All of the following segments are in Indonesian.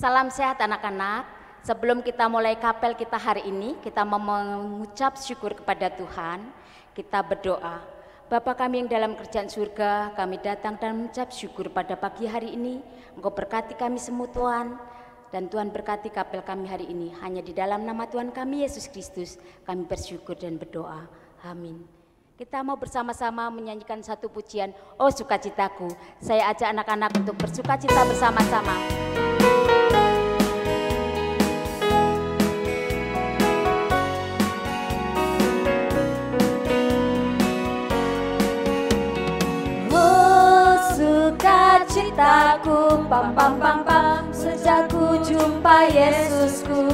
Salam sehat anak-anak. Sebelum kita mulai kapel kita hari ini, kita mau mengucap syukur kepada Tuhan. Kita berdoa. Bapa kami yang dalam kerajaan surga, kami datang dan mengucap syukur pada pagi hari ini. Engkau berkati kami semua Tuhan. Dan Tuhan berkati kapel kami hari ini. Hanya di dalam nama Tuhan kami Yesus Kristus, kami bersyukur dan berdoa. Amin. Kita mau bersama-sama menyanyikan satu pujian, Oh Sukacitaku. Saya ajak anak-anak untuk bersukacita bersama-sama. Sukacitaku, pam pam pam pam, sejak ku jumpa Yesusku.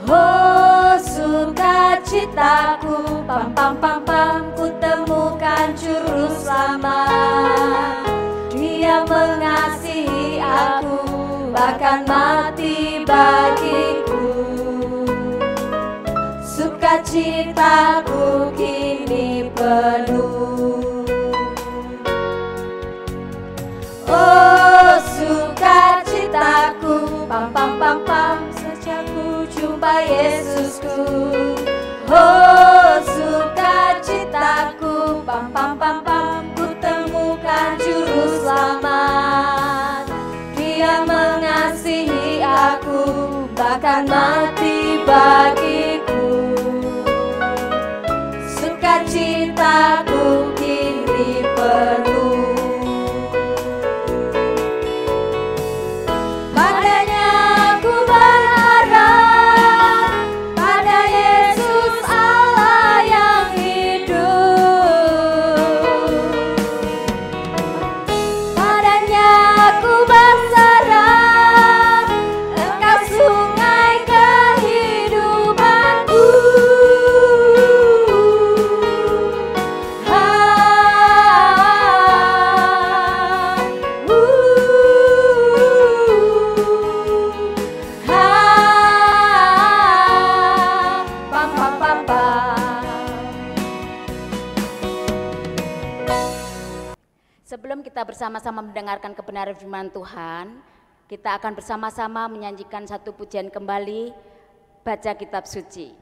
Oh sukacitaku, pam pam pam pam, ku temukan juru selamat. Dia mengasihi aku, bahkan mati bagiku. Sukacitaku kini penuh. Oh sukacitaku, pam pam pam pam, sejak ku jumpa Yesusku. Oh sukacitaku, pam pam pam pam, ku temukan juru selamat. Dia mengasihi aku, bahkan mati bagiku. Sukacitaku kini penuh. Sebelum kita bersama-sama mendengarkan kebenaran firman Tuhan, kita akan bersama-sama menyanyikan satu pujian kembali, baca kitab suci.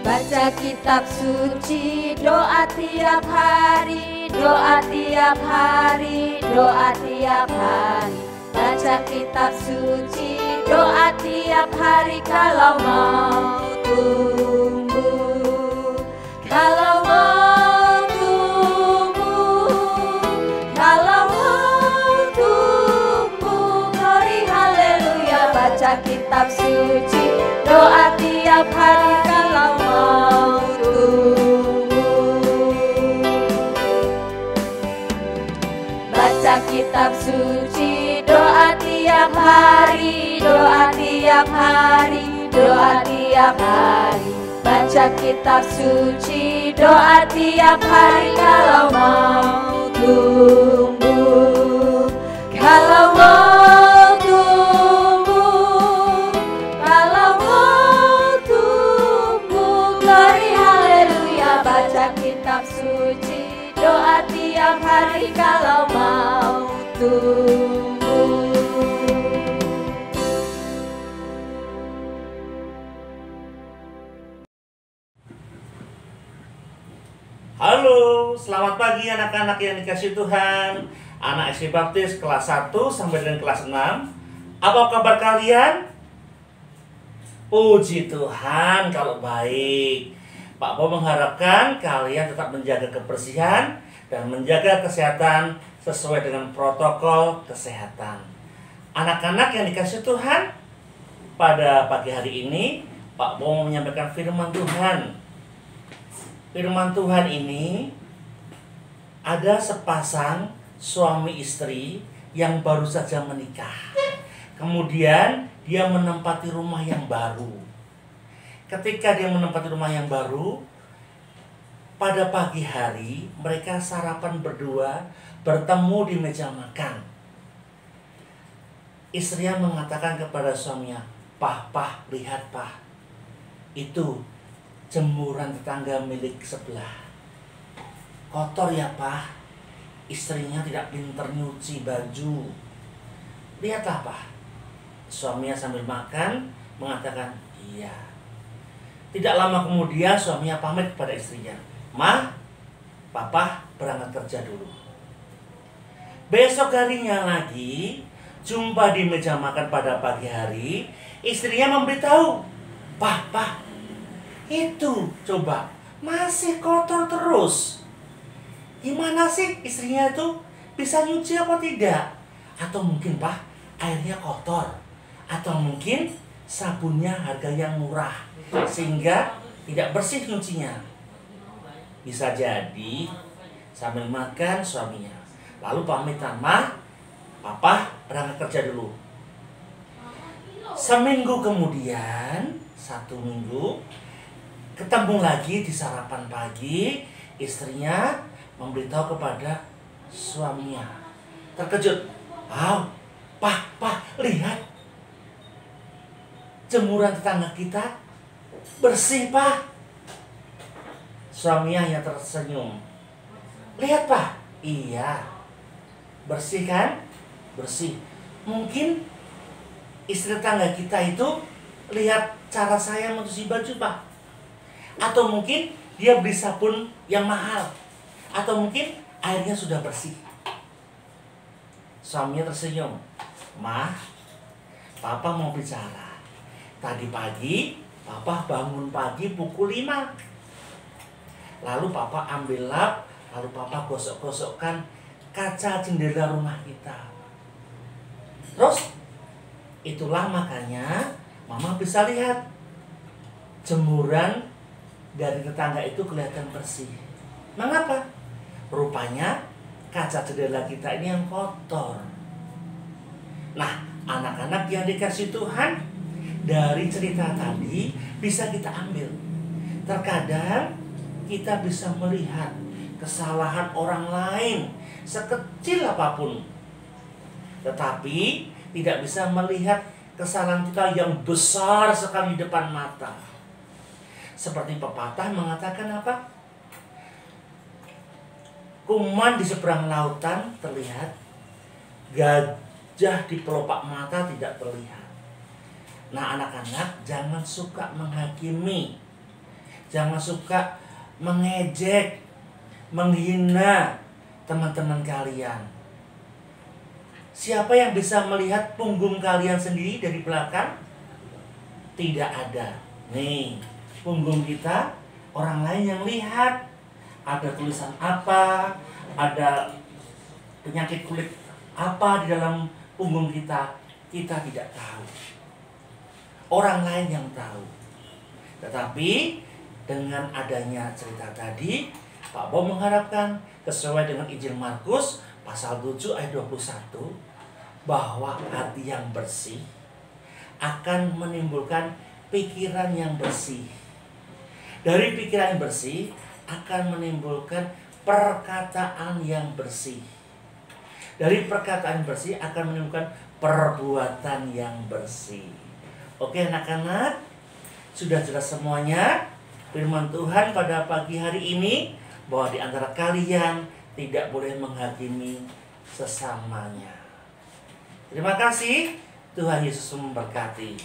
Baca kitab suci, doa tiap hari, doa tiap hari, doa tiap hari. Baca kitab suci, doa tiap hari kalau mau tumbuh. Kalau mau tumbuh, kalau mau tumbuh, glory haleluya. Baca kitab suci, doa tiap hari kalau mau tumbuh. Baca kitab suci, doa tiap hari, doa tiap hari, doa tiap hari. Baca kitab suci, doa tiap hari kalau mau tumbuh. Kalau mau tumbuh, kalau mau tumbuh, glory haleluya. Baca kitab suci, doa tiap hari kalau mau tumbuh. Halo, selamat pagi anak-anak yang dikasihi Tuhan. Anak SD Baptis kelas 1 sampai dengan kelas 6. Apa kabar kalian? Puji Tuhan kalau baik. Pak Po mengharapkan kalian tetap menjaga kebersihan dan menjaga kesehatan sesuai dengan protokol kesehatan. Anak-anak yang dikasihi Tuhan, pada pagi hari ini Pak Po mau menyampaikan firman Tuhan. Firman Tuhan ini ada sepasang suami istri yang baru saja menikah. Kemudian dia menempati rumah yang baru. Ketika dia menempati rumah yang baru, pada pagi hari mereka sarapan berdua, bertemu di meja makan. Istrinya mengatakan kepada suaminya, Pah, lihat Pah, itu jemuran tetangga milik sebelah. Kotor ya Pah, istrinya tidak pinter nyuci baju. Lihatlah Pah. Suaminya sambil makan mengatakan, iya. Tidak lama kemudian suaminya pamit kepada istrinya, "Ma, Papa berangkat kerja dulu." Besok harinya lagi, jumpa di meja makan pada pagi hari, istrinya memberitahu, "Papa, itu coba masih kotor terus. Gimana sih istrinya itu bisa nyuci apa tidak? Atau mungkin Pak, airnya kotor. Atau mungkin sabunnya harga yang murah sehingga tidak bersih nyucinya." Bisa jadi sambil makan suaminya lalu pamitan, "Ma, Papa berangkat kerja dulu." Seminggu kemudian, 1 minggu, ketemu lagi di sarapan pagi, istrinya memberitahu kepada suaminya. Terkejut, "Wow, Pah, lihat. Jemuran tetangga kita bersih, Pak." Suaminya hanya tersenyum. "Lihat, Pak." "Iya. Bersih kan? Bersih. Mungkin istri tetangga kita itu lihat cara saya mencuci baju, Pak. Atau mungkin dia beli sabun yang mahal. Atau mungkin airnya sudah bersih." Suaminya tersenyum. "Mah, Papa mau bicara. Tadi pagi, Papa bangun pagi pukul 5. Lalu Papa ambil lap, lalu Papa gosok-gosokkan kaca jendela rumah kita. Terus, itulah makanya Mama bisa lihat jemuran dari tetangga itu kelihatan bersih. Mengapa? Rupanya kaca jendela kita ini yang kotor." Nah, anak-anak yang dikasih Tuhan, dari cerita tadi bisa kita ambil. Terkadang kita bisa melihat kesalahan orang lain sekecil apapun, tetapi tidak bisa melihat kesalahan kita yang besar sekali di depan mata. Seperti pepatah mengatakan apa? Kuman di seberang lautan terlihat, gajah di pelopak mata tidak terlihat. Nah, anak-anak, jangan suka menghakimi, jangan suka mengejek, menghina teman-teman kalian. Siapa yang bisa melihat punggung kalian sendiri dari belakang? Tidak ada. Nih, punggung kita, orang lain yang lihat. Ada tulisan apa, ada penyakit kulit apa di dalam punggung kita tidak tahu. Orang lain yang tahu. Tetapi dengan adanya cerita tadi, Pak Bo mengharapkan sesuai dengan Injil Markus pasal 7 ayat 21 bahwa hati yang bersih akan menimbulkan pikiran yang bersih. Dari pikiran yang bersih akan menimbulkan perkataan yang bersih. Dari perkataan bersih akan menimbulkan perbuatan yang bersih. Oke anak-anak, sudah jelas semuanya firman Tuhan pada pagi hari ini bahwa di antara kalian tidak boleh menghakimi sesamanya. Terima kasih, Tuhan Yesus memberkati.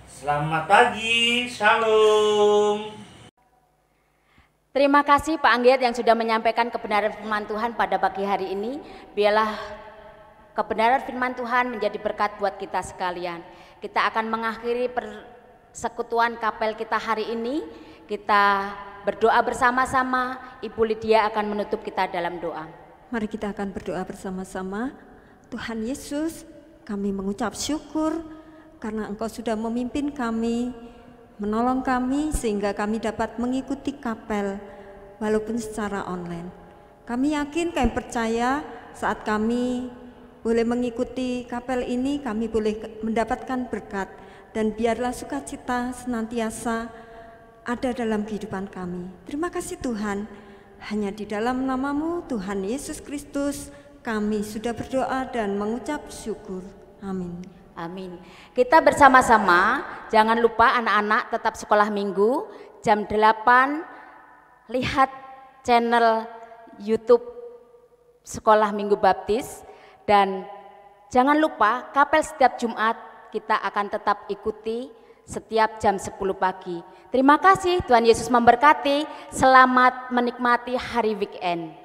Selamat pagi, shalom. Terima kasih Pak Anggiat yang sudah menyampaikan kebenaran firman Tuhan pada pagi hari ini. Biarlah kebenaran firman Tuhan menjadi berkat buat kita sekalian. Kita akan mengakhiri persekutuan kapel kita hari ini. Kita berdoa bersama-sama. Ibu Lydia akan menutup kita dalam doa. Mari kita akan berdoa bersama-sama. Tuhan Yesus, kami mengucap syukur karena Engkau sudah memimpin kami, menolong kami sehingga kami dapat mengikuti kapel walaupun secara online. Kami yakin, kami percaya saat kami boleh mengikuti kapel ini, kami boleh mendapatkan berkat, dan biarlah sukacita senantiasa ada dalam kehidupan kami. Terima kasih Tuhan, hanya di dalam nama-Mu Tuhan Yesus Kristus kami sudah berdoa dan mengucap syukur. Amin. Amin. Kita bersama-sama, jangan lupa anak-anak tetap sekolah minggu, jam 8, lihat channel YouTube Sekolah Minggu Baptis, dan jangan lupa kapel setiap Jumat kita akan tetap ikuti setiap jam 10 pagi. Terima kasih, Tuhan Yesus memberkati, selamat menikmati hari weekend.